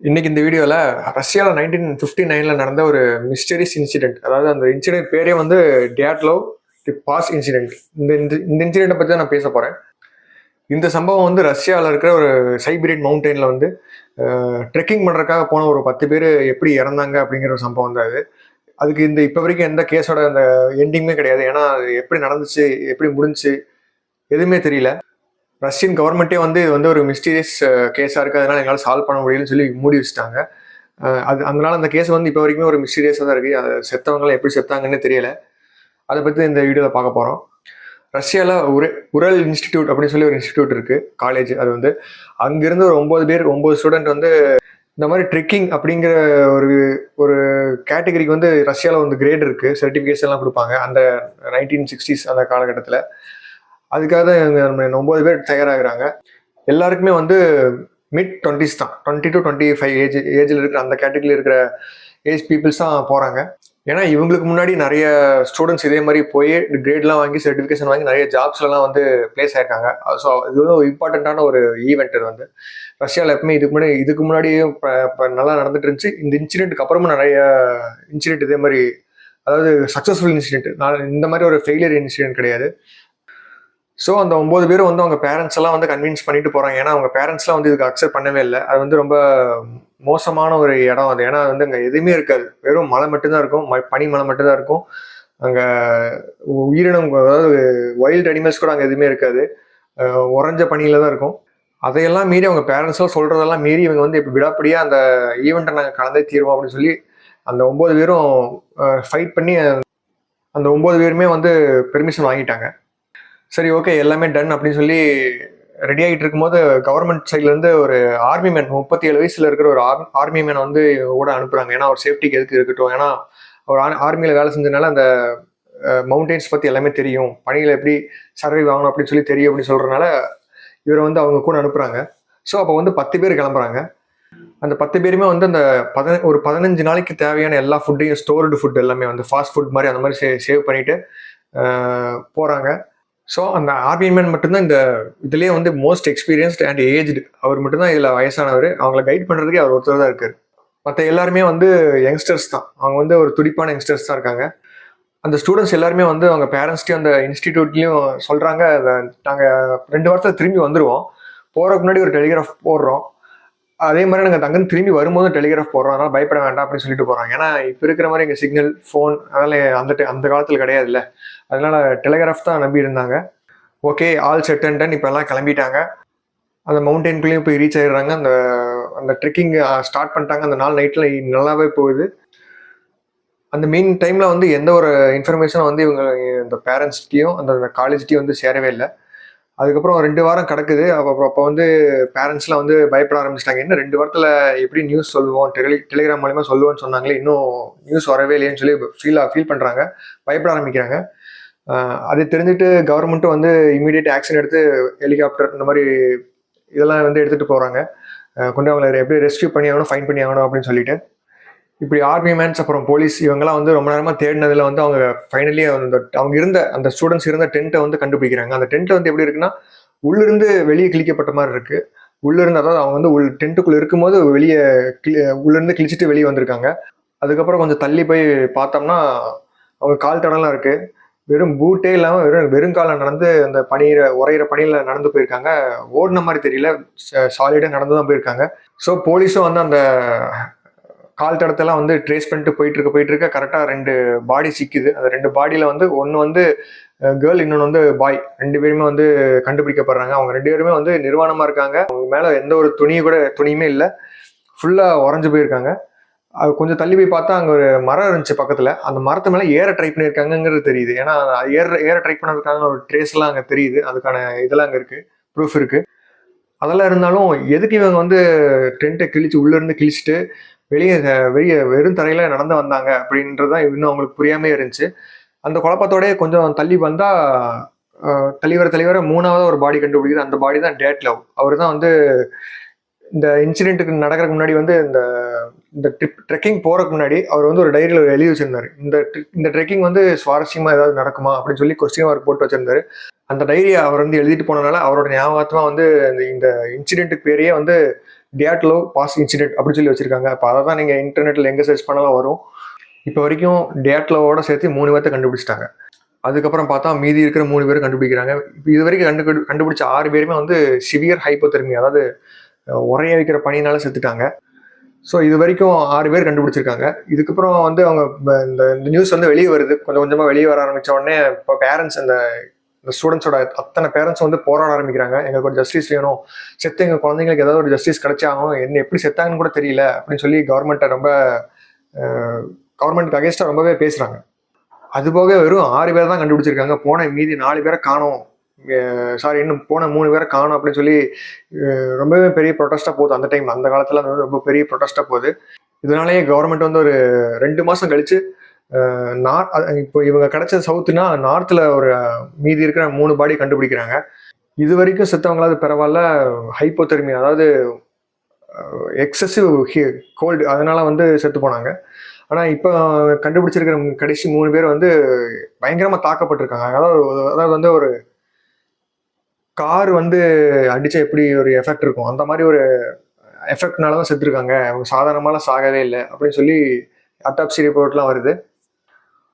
இன்னைக்கு இந்த வீடியோல ரஷ்யாவில் 1959 நடந்த ஒரு மிஸ்டரிஸ் இன்சிடென்ட். அதாவது அந்த இன்சிடென்ட் பேரே வந்து டியாட்லோவ் தி பாஸ் இன்சிடென்ட். இந்த இன்சிடென்ட்டை பற்றி தான் நான் பேச போறேன். இந்த சம்பவம் வந்து ரஷ்யாவில் இருக்கிற ஒரு சைபீரியன் மவுண்டெயினில் வந்து ட்ரெக்கிங் பண்ணுறதுக்காக போன ஒரு 10 பேர் எப்படி இறந்தாங்க அப்படிங்கிற ஒரு சம்பவம் தான் அது. அதுக்கு இப்போ வரைக்கும் எந்த கேஸோட அந்த எண்டிங்குமே கிடையாது. ஏன்னா அது எப்படி நடந்துச்சு, எப்படி முடிஞ்சுச்சு, எதுவுமே தெரியல. ரஷ்யன் கவர்மெண்ட்டே வந்து இது வந்து ஒரு மிஸ்டீரியஸ் கேஸாக இருக்குது, அதனால எங்களால் சால்வ் பண்ண முடியலன்னு சொல்லி மூடி வச்சுட்டாங்க. அதனால அந்த கேஸ் வந்து இப்போ வரைக்குமே ஒரு மிஸ்டீரியஸாக தான் இருக்குது. அது செத்தவங்களாம் எப்படி செத்தாங்கன்னு தெரியல. அதை பற்றி இந்த வீடியோவில் பார்க்க போகிறோம். ரஷ்யாவில் உரல் இன்ஸ்டிடியூட் அப்படின்னு சொல்லி ஒரு இன்ஸ்டிடியூட் இருக்குது, காலேஜ். அது வந்து அங்கிருந்து ஒரு 9 ஸ்டூடெண்ட் வந்து இந்த மாதிரி ட்ரெக்கிங் அப்படிங்கிற ஒரு ஒரு கேட்டகரிக்கு வந்து ரஷ்யாவில் வந்து கிரேட் இருக்குது, சர்டிஃபிகேஷன்லாம் கொடுப்பாங்க அந்த 1960s அந்த காலகட்டத்தில். அதுக்காக தான் நம்ம 9 பேர் தயாராகிறாங்க. எல்லாருக்குமே வந்து மிட்-20s தான், 20 to 25 ஏஜில் இருக்கிற அந்த கேட்டகரியில் இருக்கிற ஏஜ் பீப்புள்ஸ் தான் போகிறாங்க. ஏன்னா இவங்களுக்கு முன்னாடி நிறைய ஸ்டூடெண்ட்ஸ் இதே மாதிரி போய் கிரேட்லாம் வாங்கி சர்டிஃபிகேஷன் வாங்கி நிறைய ஜாப்ஸ்லாம் வந்து பிளேஸ் ஆயிருக்காங்க. ஸோ இது வந்து ஒரு இம்பார்ட்டண்ட்டான ஒரு ஈவெண்ட். இது வந்து ரஷ்யாவில் எப்பவுமே இதுக்கு முன்னாடியும் நல்லா நடந்துட்டு இருந்துச்சு. இந்த இன்சிடென்ட்டுக்கு அப்புறமும் நிறைய இன்சிடென்ட் இதே மாதிரி, அதாவது சக்ஸஸ்ஃபுல் இன்சிடென்ட், இந்த மாதிரி ஒரு ஃபெயிலியர் இன்சிடென்ட் கிடையாது. ஸோ அந்த 9 பேரும் வந்து அவங்க பேரண்ட்ஸ் எல்லாம் வந்து கன்வின்ஸ் பண்ணிட்டு போகிறாங்க. ஏன்னா அவங்க பேரண்ட்ஸ்லாம் வந்து இதுக்கு அக்செப்ட் பண்ணவே இல்லை. அது வந்து ரொம்ப மோசமான ஒரு இடம் அது. ஏன்னா வந்து அங்கே எதுவுமே இருக்காது, வெறும் மலை மட்டும்தான் இருக்கும், பனி மலை மட்டும்தான் இருக்கும். அங்கே உயிரினம், அதாவது வைல்டு அனிமல்ஸ் கூட அங்கே எதுவுமே இருக்காது, உறைஞ்ச பனியில தான் இருக்கும். அதையெல்லாம் மீறி அவங்க பேரண்ட்ஸும் சொல்கிறதெல்லாம் மீறி இவங்க வந்து இப்போ விடாப்படியாக அந்த ஈவெண்ட்டை நாங்கள் கலந்தே தீர்வோம் அப்படின்னு சொல்லி அந்த 9 பேரும் ஃபைட் பண்ணி அந்த 9 பேருமே வந்து பெர்மிஷன் வாங்கிட்டாங்க. சரி, ஓகே, எல்லாமே டன் அப்படின்னு சொல்லி ரெடி ஆகிட்டு இருக்கும்போது கவர்மெண்ட் சைட்லேருந்து ஒரு ஆர்மி மேன், 37 வயசுல இருக்கிற ஒரு ஆர்மி மேனை வந்து கூட அனுப்புகிறாங்க. ஏன்னா அவர் சேஃப்டிக்கு எதுக்கு இருக்கட்டும், ஏன்னா அவர் ஆர்மியில் வேலை செஞ்சதுனால அந்த மவுண்டெயின்ஸ் பற்றி எல்லாமே தெரியும், பணியில் எப்படி சர்வை ஆகணும் அப்படின்னு சொல்லி தெரியும் அப்படின்னு சொல்கிறதுனால இவரை வந்து அவங்க கூட அனுப்புகிறாங்க. ஸோ அப்போ வந்து 10 பேர் கிளம்புறாங்க. அந்த 10 பேருமே வந்து அந்த ஒரு 15 நாளைக்கு தேவையான எல்லா ஃபுட்டையும், ஸ்டோர்டு ஃபுட் எல்லாமே வந்து ஃபாஸ்ட் ஃபுட் மாதிரி அந்த மாதிரி சேவ் பண்ணிட்டு போகிறாங்க. ஸோ அந்த ஆர்மி மேன் மட்டும்தான் இந்த இதுலேயே வந்து மோஸ்ட் எக்ஸ்பீரியன்ஸ்ட் அண்ட் ஏஜ்டு. அவர் மட்டும்தான் இதில் வயசானவர். அவங்கள கைட் பண்ணுறதுக்கே அவர் ஒருத்தர் தான் இருக்கார். மற்ற எல்லாருமே வந்து யங்ஸ்டர்ஸ் தான். அவங்க வந்து ஒரு துடிப்பான யங்ஸ்டர்ஸ் தான் இருக்காங்க. அந்த ஸ்டூடெண்ட்ஸ் எல்லாருமே வந்து அவங்க பேரண்ட்ஸ்டையும் அந்த இன்ஸ்டிடியூட்லேயும் சொல்கிறாங்க, நாங்கள் 2 வாரத்தில் திரும்பி வந்துடுவோம், போகிறதுக்கு முன்னாடி ஒரு டெலிகிராஃப் போடுறோம், அதே மாதிரி நாங்கள் தங்கன்னு திரும்பி வரும்போது டெலிகிராஃப் போடுறோம், அதனால் பயப்பட வேண்டாம் அப்படின்னு சொல்லிட்டு போகிறாங்க. ஏன்னா இப்போ இருக்கிற மாதிரி எங்கள் சிக்னல், ஃபோன் அதனால் அந்த காலத்தில் கிடையாதுல்ல, அதனால டெலிகிராஃப் தான் நம்பி இருந்தாங்க. Okay, all set and ton. இப்போ எல்லாம் கிளம்பிட்டாங்க. அந்த மவுண்டெயின்குள்ளேயும் போய் ரீச் ஆகிடுறாங்க. அந்த ட்ரெக்கிங் ஸ்டார்ட் பண்ணிட்டாங்க. அந்த நாள் நைட்டில் நல்லாவே போகுது. அந்த மெயின் டைமில் வந்து எந்த ஒரு இன்ஃபர்மேஷனும் வந்து இவங்க இந்த பேரண்ட்ஸ்கிட்டையும் அந்த காலேஜ்கிட்டையும் வந்து சேரவே இல்லை. அதுக்கப்புறம் 2 வாரம் கிடக்குது. அப்போ வந்து பேரண்ட்ஸ்லாம் வந்து பயப்பட ஆரம்பிச்சிட்டாங்க. இன்னும் 2 வாரத்தில் எப்படி நியூஸ் சொல்லுவோம், டெலிகிராம் மூலிமா சொல்லுவோன்னு சொன்னாங்களே, இன்னும் நியூஸ் வரவே இல்லைன்னு சொல்லி ஃபீல் பண்ணுறாங்க, பயப்பட ஆரம்பிக்கிறாங்க. அது தெரிஞ்சுட்டு கவர்மெண்ட்டும் வந்து இமீடியட் ஆக்ஷன் எடுத்து ஹெலிகாப்டர் இந்த மாதிரி இதெல்லாம் வந்து எடுத்துகிட்டு போகிறாங்க. கொண்டு அவங்களை எப்படி ரெஸ்கியூ பண்ணி ஆகணும், ஃபைன் பண்ணி ஆகணும் அப்படின்னு சொல்லிட்டு. இப்படி ஆர்மி மேன்ஸ் அப்புறம் போலீஸ் இவங்கெல்லாம் வந்து ரொம்ப நேரமாக தேடினதில் வந்து அவங்க ஃபைனலி அவங்க இருந்த அந்த ஸ்டூடெண்ட்ஸ் இருந்த டென்ட்டை வந்து கண்டுபிடிக்கிறாங்க. அந்த டென்ட் வந்து எப்படி இருக்குன்னா, உள்ளிருந்து வெளியே கிழிக்கப்பட்ட மாதிரி இருக்கு. உள்ளிருந்து, அதாவது அவங்க வந்து டென்ட்டுக்குள்ளே இருக்கும்போது வெளியே உள்ளிருந்து கிழிச்சிட்டு வெளியே வந்திருக்காங்க. அதுக்கப்புறம் கொஞ்சம் தள்ளி போய் பார்த்தோம்னா அவங்க கால் தடம்லாம் இருக்கு. வெறும் பூட்டே இல்லாமல் வெறும் காலை நடந்து அந்த உரையிற பனியில் நடந்து போயிருக்காங்க. ஓடின மாதிரி தெரியல, சாலிடாக நடந்து தான் போயிருக்காங்க. ஸோ போலீஸும் வந்து அந்த கால் தடத்தெல்லாம் வந்து ட்ரேஸ் பண்ணிட்டு போயிட்டு இருக்க கரெக்டாக 2 பாடி சிக்குது. அந்த 2 பாடியில் வந்து ஒன்று வந்து கேர்ள், இன்னொன்று வந்து பாய். 2 பேருமே வந்து கண்டுபிடிக்கப்படுறாங்க. அவங்க 2 பேருமே வந்து நிர்வாணமாக இருக்காங்க. அவங்க மேலே எந்த ஒரு துணியுமே இல்லை, ஃபுல்லாக உறைஞ்சு போயிருக்காங்க. அது கொஞ்சம் தள்ளி போய் பார்த்தா அங்கே ஒரு மரம் இருந்துச்சு பக்கத்தில். அந்த மரத்து மேலே ஏற ட்ரை பண்ணியிருக்காங்கிறது தெரியுது. ஏன்னா ஏற ட்ரை பண்ணதுக்கான ஒரு ட்ரேஸ்லாம் அங்கே தெரியுது. அதுக்கான இதெல்லாம் அங்கே இருக்குது, ப்ரூஃப் இருக்குது. அதெல்லாம் இருந்தாலும் எதுக்கு இவங்க வந்து டென்ட்டை உள்ளேருந்து கிழிச்சிட்டு வெளியே வெறும் தரையில் நடந்து வந்தாங்க அப்படின்றதான் இன்னும் அவங்களுக்கு புரியாமே இருந்துச்சு. அந்த குழப்பத்தோடய கொஞ்சம் தள்ளி வந்தால் தள்ளி வர 3வது ஒரு பாடி கண்டுபிடிக்குது. அந்த பாடி தான் டியாட்லோவ். அவர் தான் வந்து இந்த இன்சிடென்ட்டுக்கு நடக்கிறதுக்கு முன்னாடி வந்து இந்த ட்ரெக்கிங் போகிறதுக்கு முன்னாடி அவர் வந்து ஒரு டைரியில் எழுதி வச்சிருந்தாரு. இந்த ட்ரெக்கிங் வந்து சுவாரஸ்யமாக ஏதாவது நடக்குமா அப்படின்னு சொல்லி கொஸ்டின் மார்க் போட்டு வச்சிருந்தாரு. அந்த டைரியை அவர் வந்து எழுதிட்டு போனதுனால அவரோட ஞாபகமாக வந்து இந்த இன்சிடென்ட்டுக்கு பேரையே வந்து டியாட்லோ பாஸ் இன்சிடென்ட் அப்படின்னு சொல்லி வச்சிருக்காங்க. அப்போ அதை தான் நீங்கள் இன்டர்நெட்டில் எங்கே சர்ச் பண்ணாலும் வரும். இப்போ வரைக்கும் டியாட்லோவோட சேர்த்து 3 பேர்த்த கண்டுபிடிச்சிட்டாங்க. அதுக்கப்புறம் பார்த்தா மீதி இருக்கிற 3 பேர் கண்டுபிடிக்கிறாங்க. இப்போ இது வரைக்கும் கண்டுபிடிச்ச 6 பேருமே வந்து சிவியர் ஹைப்போதெர்மியா, அதாவது உரைய வைக்கிற பனினால செத்துட்டாங்க. ஸோ இது வரைக்கும் 6 பேர் கண்டுபிடிச்சிருக்காங்க. இதுக்கப்புறம் வந்து அவங்க இந்த நியூஸ் வந்து வெளியே வருது, கொஞ்சம் கொஞ்சமாக வெளியே வர ஆரம்பித்த உடனே இப்போ பேரண்ட்ஸ், இந்த ஸ்டூடெண்ட்ஸோட அத்தனை பேரண்ட்ஸ் வந்து போராட ஆரம்பிக்கிறாங்க. எங்களுக்கு ஒரு ஜஸ்டிஸ் வேணும், செத்து எங்கள் குழந்தைங்களுக்கு ஏதாவது ஒரு ஜஸ்டிஸ் கிடைச்சாகும், என்ன எப்படி செத்தாங்கன்னு கூட தெரியல அப்படின்னு சொல்லி கவர்மெண்ட்டுக்கு அகேன்ஸ்டாக ரொம்பவே பேசுகிறாங்க. அதுபோக வெறும் 6 பேர் தான் கண்டுபிடிச்சிருக்காங்க. போன மீதி 4 பேரை காணோம், இன்னும் போன 3 பேரை காணும் அப்படின்னு சொல்லி ரொம்பவே பெரிய ப்ரொட்டஸ்டாக போகுது. அந்த டைம், அந்த காலத்தில் ரொம்ப பெரிய ப்ரொட்டஸ்டாக போகுது. இதனாலேயே கவர்மெண்ட் வந்து ஒரு 2 மாதம் கழிச்சு இப்போ இவங்க கிடைச்ச சவுத்துனா நார்த்தில் ஒரு மீதி இருக்கிற 3 பாடி கண்டுபிடிக்கிறாங்க. இது வரைக்கும் செத்தவங்களாவது பரவாயில்ல, ஹைப்போதெர்மியா, அதாவது எக்ஸசிவ் கோல்டு, அதனால வந்து செத்து போனாங்க. ஆனால் இப்போ கண்டுபிடிச்சிருக்கிற கடைசி 3 பேர் வந்து பயங்கரமாக தாக்கப்பட்டிருக்காங்க. அதாவது வந்து ஒரு கார் வந்து அடிச்சா எப்படி ஒரு எஃபெக்ட் இருக்கும், அந்த மாதிரி ஒரு எஃபெக்ட்னால தான் செத்துருக்காங்க. அவங்க சாதாரணமாலாம் சாகவே இல்லை அப்படின்னு சொல்லி அட்டாப்சி ரிப்போர்ட்லாம் வருது.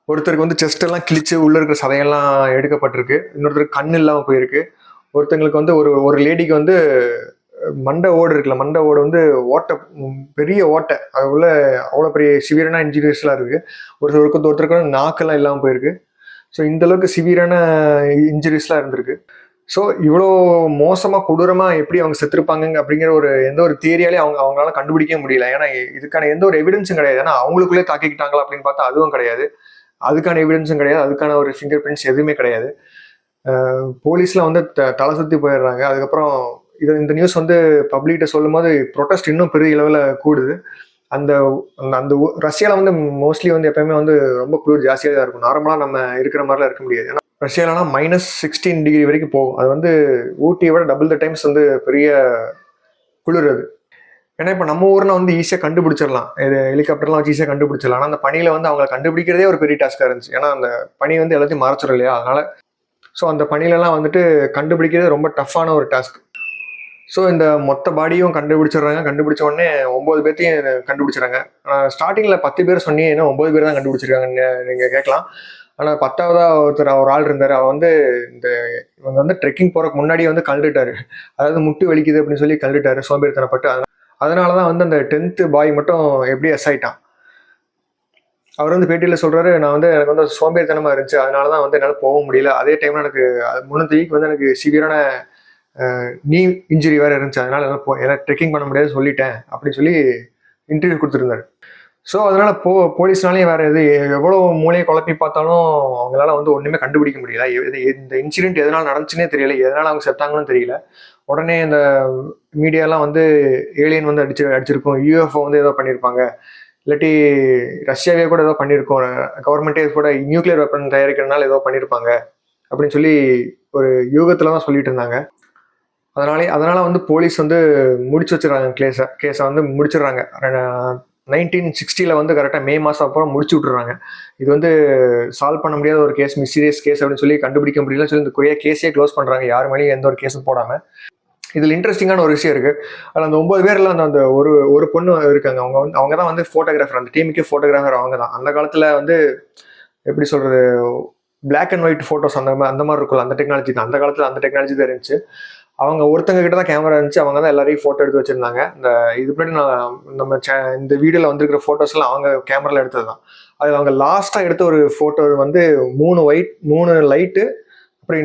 ஒருத்தருக்கு வந்து செஸ்ட் எல்லாம் கிழிச்சு உள்ள இருக்கிற சதையெல்லாம் எடுக்கப்பட்டிருக்கு. இன்னொருத்தருக்கு கண் இல்லாமல் போயிருக்கு. ஒருத்தங்களுக்கு வந்து ஒரு லேடிக்கு வந்து மண்டை ஓடு இருக்குல்ல, மண்டை ஓடு வந்து ஓட்டை, பெரிய ஓட்டை, அது உள்ள அவ்வளோ பெரிய சிவியரான இன்ஜுரிஸ்லாம் இருக்குது. ஒருத்தருக்கு வந்து நாக்கெல்லாம் இல்லாமல் போயிருக்கு. ஸோ இந்த அளவுக்கு சிவியரான இன்ஜுரிஸ்லாம் இருந்திருக்கு. ஸோ இவ்வளோ மோசமாக கொடூரமாக எப்படி அவங்க செத்துருப்பாங்க அப்படிங்கிற எந்த ஒரு தியரியாலே அவங்களால கண்டுபிடிக்க முடியல. ஏன்னா இதுக்கான எந்த ஒரு எவிடன்ஸும் கிடையாது. ஏன்னா அவங்களுக்குள்ளே தாக்கிக்கிட்டாங்களா அப்படின்னு பார்த்தா அதுவும் கிடையாது, அதுக்கான எவிடன்ஸும் கிடையாது, அதுக்கான ஒரு ஃபிங்கர் பிரிண்ட்ஸ் எதுவுமே கிடையாது. போலீஸ்லாம் வந்து தலை சுற்றி போயிடுறாங்க. அதுக்கப்புறம் இந்த நியூஸ் வந்து பப்ளிக்கிட்ட சொல்லும் போது ப்ரொட்டஸ்ட் இன்னும் பெரிய அளவில் கூடுது. அந்த அந்த ரஷ்யாவில் வந்து மோஸ்ட்லி வந்து எப்பயுமே வந்து ரொம்ப குளிர் ஜாஸ்தியாக தான் இருக்கும். நார்மலாக நம்ம இருக்கிற மாதிரிலாம் இருக்க முடியாது. ஏன்னா ரஷ்யாவிலனா -16 டிகிரி வரைக்கும் போகும். அது வந்து ஊட்டியை விட டபுள் த டைம்ஸ் வந்து பெரிய குளிர் அது. ஏன்னா இப்போ நம்ம ஊர்னா வந்து ஈஸியாக கண்டுபிடிச்சிடலாம், இது ஹெலிகாப்டர்லாம் வச்சு ஈஸியாக கண்டுபிடிச்சிடலாம். ஆனால் அந்த பனியில் வந்து அவங்களை கண்டுபிடிக்கிறதே ஒரு பெரிய டாஸ்காக இருந்துச்சு. ஏன்னா அந்த பனி வந்து எல்லாத்தையும் மறைச்சிடும் இல்லையா, அதனால ஸோ அந்த பனிலெல்லாம் வந்துட்டு கண்டுபிடிக்கிறது ரொம்ப டஃப்பான ஒரு டாஸ்க். ஸோ இந்த மொத்த பாடியும் கண்டுபிடிச்சிடுறாங்க. கண்டுபிடிச்ச உடனே 9 பேர்த்தையும் கண்டுபிடிச்சிடறாங்க. ஸ்டார்டிங்கில் 10 பேர் சொன்னீங்க, ஏன்னா 9 பேர் தான் கண்டுபிடிச்சிருக்காங்கன்னு நீங்கள் கேட்கலாம். ஆனால் 10ஆவதா ஒரு ஆள் இருந்தார். அவர் வந்து இவங்க வந்து ட்ரெக்கிங் போகிறதுக்கு முன்னாடியே வந்து கழுட்டாரு, அதாவது முட்டி வலிக்குது அப்படின்னு சொல்லி கழுட்டாரு சோம்பேறித்தனப்பட்டு. அதனால தான் வந்து அந்த 10th பாய் மட்டும் எப்படி ஆயிட்டான். அவர் வந்து பேட்டியில் சொல்கிறாரு, நான் வந்து எனக்கு வந்து சோம்பேறித்தனமாக இருந்துச்சு, அதனால தான் வந்து என்னால் போக முடியல. அதே டைமில் எனக்கு முன்னத்த வீக் வந்து எனக்கு சிவியரான நீ இன்ஜுரி வேறு இருந்துச்சு, அதனால என்னால் ட்ரெக்கிங் பண்ண முடியாது சொல்லிட்டேன் அப்படின்னு சொல்லி இன்டர்வியூ கொடுத்துருந்தாரு. ஸோ அதனால போலீஸ்னாலையும் வேற எவ்வளோ மூளையை குழப்பி பார்த்தாலும் அவங்களால வந்து ஒன்றுமே கண்டுபிடிக்க முடியல. இந்த இன்சிடென்ட் எதனால் நடந்துச்சுன்னே தெரியல, எதனால் அவங்க செத்தாங்கன்னு தெரியல. உடனே இந்த மீடியாலாம் வந்து ஏலியன் வந்து அடிச்சிருக்கோம், யூஎஃப்ஓ வந்து ஏதோ பண்ணியிருப்பாங்க, இல்லாட்டி ரஷ்யாவே கூட ஏதோ பண்ணியிருக்கோம், கவர்மெண்ட்டே கூட நியூக்ளியர் வெப்பன் தயாரிக்கிறதுனால ஏதோ பண்ணியிருப்பாங்க அப்படின்னு சொல்லி ஒரு யூகத்தில் தான் சொல்லிட்டு இருந்தாங்க. அதனால வந்து போலீஸ் வந்து முடிச்சு வச்சிடறாங்க கேஸை வந்து முடிச்சிடுறாங்க. 1960 வந்து கரெக்டாக மே மாதம் அப்புறம் முடிச்சு விட்டுறாங்க. இது வந்து சால்வ் பண்ண முடியாத ஒரு கேஸ், மிஸ்டீரியஸ் கேஸ் அப்படின்னு சொல்லி கண்டுபிடிக்க முடியலன்னு சொல்லி இந்த கேஸே க்ளோஸ் பண்ணுறாங்க, யார் மேலேயும் எந்த ஒரு கேஸும் போடாமல். இதில் இன்ட்ரெஸ்டிங்கான ஒரு விஷயம் இருக்குது. அதில் அந்த 9 பேரில் அந்த ஒரு பொண்ணு இருக்காங்க, அவங்க தான் வந்து ஃபோட்டோகிராஃபர், அந்த டீமுக்கே ஃபோட்டோகிராஃபர் அவங்க தான். அந்த காலத்தில் வந்து எப்படி சொல்கிறது, பிளாக் அண்ட் ஒயிட் ஃபோட்டோஸ் அந்த மாதிரி இருக்கும்ல, அந்த டெக்னாலஜி தான். அந்த காலத்தில் அந்த டெக்னாலஜி தான் இருந்துச்சு. அவங்க ஒருத்தங்க கிட்ட தான் கேமரா இருந்துச்சு, அவங்க தான் எல்லாரையும் ஃபோட்டோ எடுத்து வச்சுருந்தாங்க. இது முன்னாடி நம்ம இந்த வீடியோவில் வந்துருக்கிற ஃபோட்டோஸ்லாம் அவங்க கேமராவில் எடுத்தது தான். அதில் அவங்க லாஸ்ட்டாக எடுத்த ஒரு ஃபோட்டோ வந்து 3 லைட்டு, அப்புறம்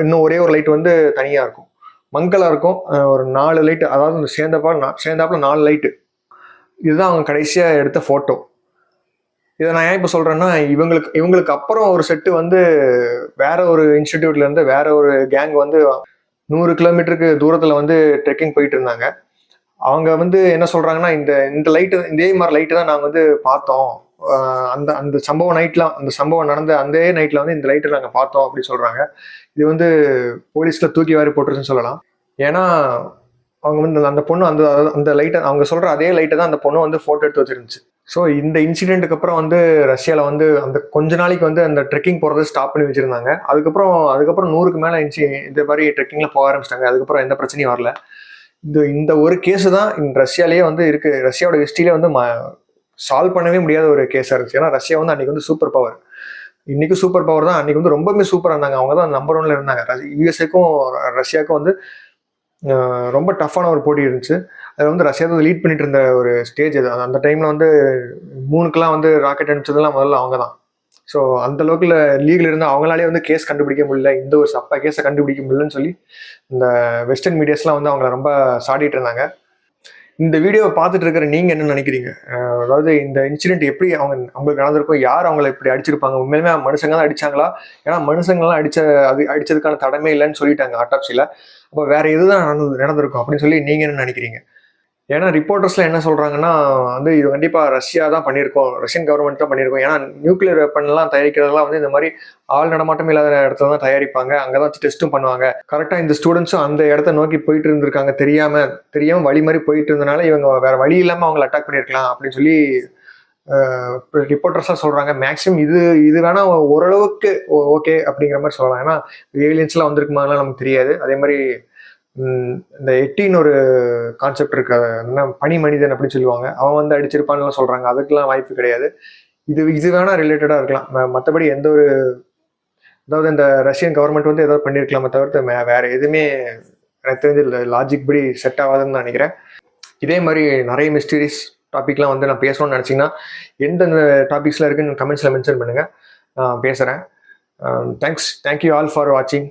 இன்னும் ஒரே ஒரு லைட் வந்து தனியாக இருக்கும், மங்கலாக இருக்கும். ஒரு 4 லைட்டு, அதாவது சேர்ந்தாப்புல 4 லைட்டு. இதுதான் அவங்க கடைசியாக எடுத்த ஃபோட்டோ. இதை நான் ஏன் இப்போ சொல்கிறேன்னா, இவங்களுக்கு அப்புறம் ஒரு செட்டு வந்து வேற ஒரு இன்ஸ்டிடியூட்லேருந்து வேற ஒரு கேங் வந்து 100 கிலோமீட்டருக்கு தூரத்தில் வந்து ட்ரெக்கிங் போயிட்டு இருந்தாங்க. அவங்க வந்து என்ன சொல்கிறாங்கன்னா, இந்த லைட்டு, இதே மாதிரி லைட்டு தான் நாங்கள் வந்து பார்த்தோம், அந்த சம்பவம் நடந்த அந்த நைட்டில் வந்து இந்த லைட்டை நாங்கள் பார்த்தோம் அப்படின்னு சொல்கிறாங்க. இது வந்து போலீஸில் தூக்கி வாரி போட்டுருச்சுன்னு சொல்லலாம். ஏன்னா அவங்க வந்து அந்த பொண்ணு அந்த லைட்டை, அவங்க சொல்கிற அதே லைட்டை தான் அந்த பொண்ணு வந்து ஃபோட்டோ எடுத்து வச்சிருந்துச்சு. ஸோ இந்த இன்சிடென்ட்டுக்கு அப்புறம் வந்து ரஷ்யாவில் வந்து அந்த கொஞ்ச நாளைக்கு வந்து அந்த ட்ரெக்கிங் போகிறத ஸ்டாப் பண்ணி வச்சுருந்தாங்க. அதுக்கப்புறம் 100க்கு மேலே இந்த மாதிரி ட்ரெக்கிங்கில் போக ஆரம்பிச்சிட்டாங்க. அதுக்கப்புறம் எந்த பிரச்சனையும் வரல. இந்த இந்த ஒரு கேஸ் தான் ரஷ்யாலேயே வந்து இருக்கு. ரஷ்யாவோட ஹிஸ்ட்ரியிலே வந்து சால்வ் பண்ணவே முடியாத ஒரு கேஸாக இருந்துச்சு. ஏன்னா ரஷ்யா வந்து அன்னைக்கு வந்து சூப்பர் பவர். இன்னைக்கும் சூப்பர் பவர் தான். அன்னைக்கு வந்து ரொம்பவே சூப்பராக இருந்தாங்க. அவங்க தான் நம்பர் ஒன்ல இருந்தாங்க. யுஎஸ்ஏக்கும் ரஷ்யாவுக்கும் வந்து ரொம்ப டஃப்பான ஒரு போட்டி இருந்துச்சு. அதில் வந்து ரஷ்யா தான் லீட் பண்ணிட்டு இருந்த ஒரு ஸ்டேஜ் அது. அந்த டைமில் வந்து மூணுக்கெல்லாம் வந்து ராக்கெட் அனுப்பிச்சதெல்லாம் முதல்ல அவங்க தான். ஸோ அந்த அளவுக்கு லீக்ல இருந்து அவங்களாலே வந்து கேஸ் கண்டுபிடிக்க முடியல, இந்த ஒரு சப்பா கேஸை கண்டுபிடிக்க முடியலன்னு சொல்லி இந்த வெஸ்டர்ன் மீடியாஸ்லாம் வந்து அவங்கள ரொம்ப சாடிட்டு இருந்தாங்க. இந்த வீடியோவை பார்த்துட்டு இருக்கிற நீங்கள் என்ன நினைக்கிறீங்க? அதாவது இந்த இன்சிடென்ட் எப்படி அவங்களுக்கு நடந்திருக்கும், யார் அவங்கள இப்படி அடிச்சிருப்பாங்க? உண்மையிலுமே மனுஷங்க தான் அடிச்சாங்களா? ஏன்னா மனுஷங்கள்லாம் அடிச்சதுக்கான தடமே இல்லைன்னு சொல்லிட்டாங்க ஆட்டாப்சியில். அப்போ வேற எதுதான் நடந்திருக்கும் அப்படின்னு சொல்லி நீங்கள் என்ன நினைக்கிறீங்க? ஏன்னா ரிப்போர்ட்டர்ஸ்லாம் என்ன சொல்கிறாங்கன்னா வந்து இது கண்டிப்பாக ரஷ்யா தான் பண்ணியிருக்கோம், ரஷ்யன் கவர்மெண்ட் தான் பண்ணியிருக்கோம். ஏன்னா நியூக்ளியர் வெப்பன்லாம் தயாரிக்கிறதெல்லாம் வந்து இந்த மாதிரி ஆள் நடமாட்டம் இல்லாத இடத்துல தான் தயாரிப்பாங்க, அங்கே தான் டெஸ்ட்டும் பண்ணுவாங்க. கரெக்டாக இந்த ஸ்டூடெண்ட்ஸும் அந்த இடத்த நோக்கி போயிட்டு இருந்திருக்காங்க, தெரியாமல் வழி மாதிரி போயிட்டு இருந்தனால இவங்க வேற வழி இல்லாமல் அவங்களை அட்டாக் பண்ணியிருக்கலாம் அப்படின்னு சொல்லி ரிப்போர்ட்டர்ஸாக சொல்கிறாங்க. மேக்ஸிமம் இது வேணா ஓரளவுக்கு ஓகே அப்படிங்கிற மாதிரி சொல்லலாம். ஏன்னா ஏலியன்ஸ்லாம் வந்திருக்குமாலாம் நமக்கு தெரியாது. அதே மாதிரி இந்த எட்டின்னு ஒரு கான்செப்ட் இருக்கு, என்ன பனி மனிதன் அப்படின்னு சொல்லுவாங்க, அவன் வந்து அடிச்சிருப்பான்னு சொல்றாங்க. அதுக்கெல்லாம் வாய்ப்பு கிடையாது. இது வேணா ரிலேட்டடா இருக்கலாம். மற்றபடி எந்த ஒரு, அதாவது இந்த ரஷ்யன் கவர்மெண்ட் வந்து ஏதாவது பண்ணியிருக்கலாமே தவிர்த்து வேற எதுவுமே எனக்கு தெரிஞ்சு லாஜிக் படி செட் ஆகாதுன்னு நினைக்கிறேன். இதே மாதிரி நிறைய மிஸ்டீரியஸ் டாபிக்லாம் வந்து நான் பேசணும்னு நினச்சிங்கன்னா எந்தெந்த டாபிக்ஸ்லாம் இருக்குன்னு கமெண்ட்ஸில் மென்ஷன் பண்ணுங்கள், நான் பேசுகிறேன். தேங்க்யூ ஆல் ஃபார் வாட்சிங்.